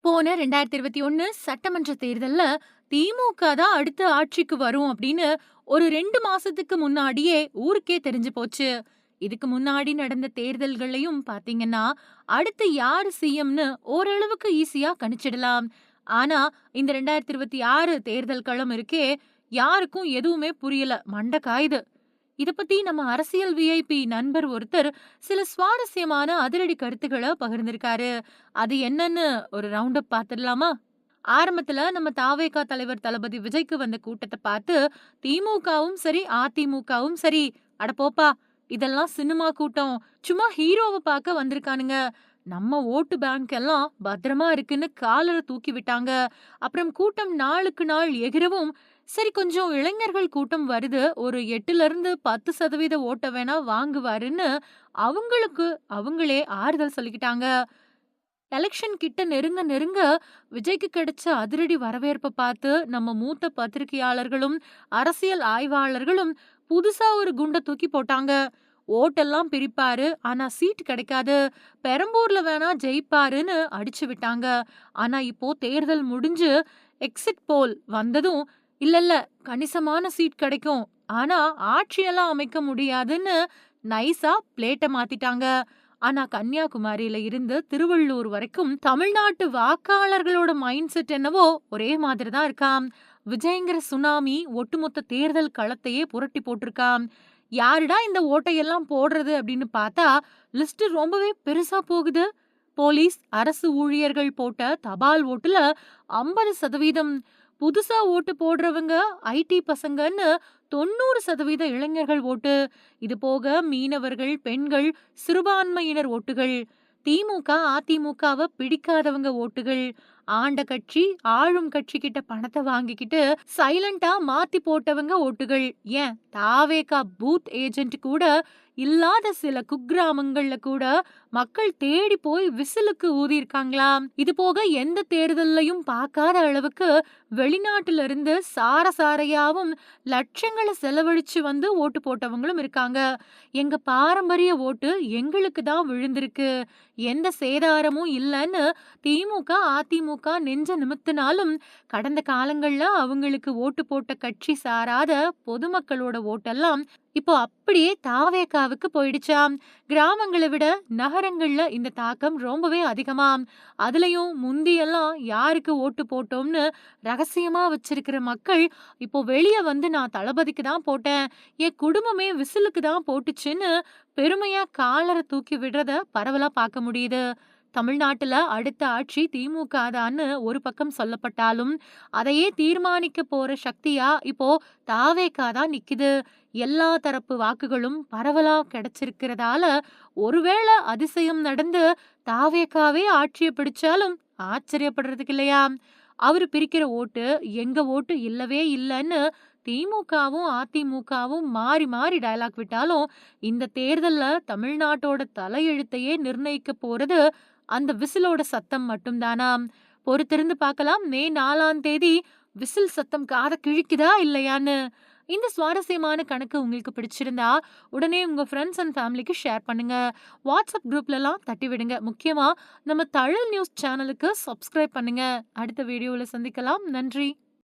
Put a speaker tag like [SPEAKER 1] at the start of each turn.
[SPEAKER 1] போன 2021 சட்டமன்ற தேர்தல்ல திமுக தான் அடுத்த ஆட்சிக்கு வரும் அப்படின்னு ஒரு 2 மாசத்துக்கு முன்னாடியே ஊருக்கே தெரிஞ்சு போச்சு. இதுக்கு முன்னாடி நடந்த தேர்தல்களையும் பாத்தீங்கன்னா, அடுத்து யாரு சிஎம்னு ஓரளவுக்கு ஈஸியா கணிச்சிடலாம். ஆனா, இந்த 2026 தேர்தல் களம் இருக்கே, யாருக்கும் எதுவுமே புரியல. மண்ட காயுது. இத பத்தி நம்ம அரசியல் விஐபி நண்பர் ஒருத்தர் சில சுவாரஸ்யமான அதிரடி கருத்துக்கள பகிர்ந்திருக்காரு. அது என்னன்னு ஒரு ரவுண்ட் அப் பாத்துடலாமா? ஆரம்பத்துல நம்ம தாவேகா தலைவர் தளபதி விஜய்க்கு வந்த கூட்டத்த பார்த்து திமுகவும் சரி, அதிமுகவும் சரி, அட போப்பா, இதெல்லாம் சினிமா கூட்டம், சும்மா ஹீரோவ பார்க்க வந்திருக்கானுங்க, நம்ம ஓட்டு பேங்க் எல்லாம் பத்திரமா இருக்குன்னு காலர தூக்கி விட்டாங்க. அப்புறம் கூட்டம் நாளுக்கு நாள் எகிரவும், சரி கொஞ்சம் இளைஞர்கள் கூட்டம் வருது, ஒரு 8ல இருந்து 10% ஓட்ட வேணா வாங்குவாருன்னு அவங்களுக்கு அவங்களே ஆறுதல் சொல்லிக்கிட்டாங்க. எலெக்ஷன் கிட்ட நெருங்க நெருங்க விஜய்க்கு கிடைச்ச அதிரடி வரவேற்ப பார்த்து நம்ம மூத்த பத்திரிகையாளர்களும் அரசியல் ஆய்வாளர்களும் புதுசா ஒரு குண்ட தூக்கி போட்டாங்க. ஓட்டெல்லாம் பிரிப்பாரு, ஆனா சீட் கிடைக்காது, பெரம்பூர்ல வேணா ஜெயிப்பாருன்னு அடிச்சு விட்டாங்க. ஆனா இப்போ தேர்தல் முடிஞ்சு எக்ஸிட் போல் வந்ததும், இல்ல இல்ல, கணிசமான சீட் கிடைக்கும், ஆனா ஆட்சியெல்லாம் அமைக்க முடியாதுன்னு நைஸா பிளேட்ட மாத்திட்டாங்க. ஆனா கன்னியாகுமரியில இருந்து திருவள்ளூர் வரைக்கும் தமிழ்நாட்டு வாக்காளர்களோட மைண்ட் செட் என்னவோ ஒரே மாதிரி தான் இருக்காம். விஜய்ங்கிற சுனாமி ஒட்டுமொத்த தேர்தல் களத்தையே புரட்டி போட்டிருக்காம். யாருடா இந்த ஓட்டையெல்லாம் போடுறது அப்படின்னு பார்த்தா லிஸ்ட் ரொம்பவே பெருசா போகுது. போலீஸ், அரசு ஊழியர்கள் போட்ட தபால் ஓட்டுல 50%, புதுசா ஓட்டு போடுறவங்க ஐடி பசங்கன்னு 90% இளைஞர்கள் ஓட்டு. இது போக மீனவர்கள், பெண்கள், சிறுபான்மையினர் ஓட்டுகள், திமுக, அதிமுகவ பிடிக்காதவங்க ஓட்டுகள், ஆண்ட கட்சி, ஆளும் கட்சி கிட்ட பணத்தை வாங்கிக்கிட்டு சைலண்டா மாத்தி போட்டவங்க ஓட்டுகள், ஏன் தாவேகா பூத் ஏஜென்ட் கூட இல்லாத சில குக்கிராமங்கள்ல கூட மக்கள் தேடி போய் விசிலுக்கு ஊதியிருக்காங்களாம். இது போக எந்த தேர்தல்லையும் பார்க்காத அளவுக்கு வெளிநாட்டுல இருந்து சாரையாவும் லட்சங்களை செலவழிச்சு வந்து ஓட்டு போட்டவங்களும் இருக்காங்க. எங்க பாரம்பரிய ஓட்டு எங்களுக்கு தான் விழுந்திருக்கு, எந்த சேதாரமும் இல்லைன்னு திமுக, அதிமுக நெஞ்ச நிமித்தினாலும் கடந்த காலங்கள்ல அவங்களுக்கு ஓட்டு போட்ட கட்சி சாராத பொதுமக்களோட ஓட்டெல்லாம் இப்போ அப்படியே தாவேகாவுக்கு போயிடுச்சாம். கிராமங்களை விட நகரங்கள்ல இந்த தாக்கம் ரொம்பவே அதிகமாம். அதுலயும் முந்தியெல்லாம் யாருக்கு ஓட்டு போட்டோம்னு ரகசியமா வச்சிருக்கிற மக்கள் இப்போ வெளிய வந்து நான் தளபதிக்கு தான் போட்டேன், என் குடும்பமே விசிலுக்கு தான் போட்டுச்சுன்னு பெருமையா காலரை தூக்கி விடுறத பரவலா பார்க்க முடியுது. தமிழ்நாட்டுல அடுத்த ஆட்சி திமுக தான்னு ஒரு பக்கம் சொல்லப்பட்டாலும், அதையே தீர்மானிக்க போற சக்தியா இப்போ தாவேகா தான் நிக்குது. எல்லா தரப்பு வாக்குகளும் பரவலா கிடைச்சிருக்கிறதால ஒருவேளை அதிசயம் நடந்து தாவேகாவே ஆட்சியை பிடிச்சாலும் ஆச்சரியப்படுறதுக்கு இல்லையா? அவரு பிரிக்கிற ஓட்டு எங்க ஓட்டு இல்லவே இல்லைன்னு திமுகவும் அதிமுகவும் மாறி மாறி டயலாக் விட்டாலும், இந்த தேர்தல்ல தமிழ்நாட்டோட தலையெழுத்தையே நிர்ணயிக்க போறது அந்த விசிலோட சத்தம் மட்டும்தானாம். பொறுத்திருந்து பார்க்கலாம், மே 4ஆம் தேதி விசில் சத்தம் காத கிழிக்குதா இல்லையான்னு. இந்த சுவாரஸ்யமான கணக்கு உங்களுக்கு பிடிச்சிருந்தா உடனே உங்க ஃப்ரெண்ட்ஸ் அண்ட் ஃபேமிலிக்கு ஷேர் பண்ணுங்க. வாட்ஸ்அப் குரூப்லலாம் தட்டி விடுங்க. முக்கியமா நம்ம தழல் நியூஸ் சேனலுக்கு சப்ஸ்கிரைப் பண்ணுங்க. அடுத்த வீடியோவில் சந்திக்கலாம். நன்றி.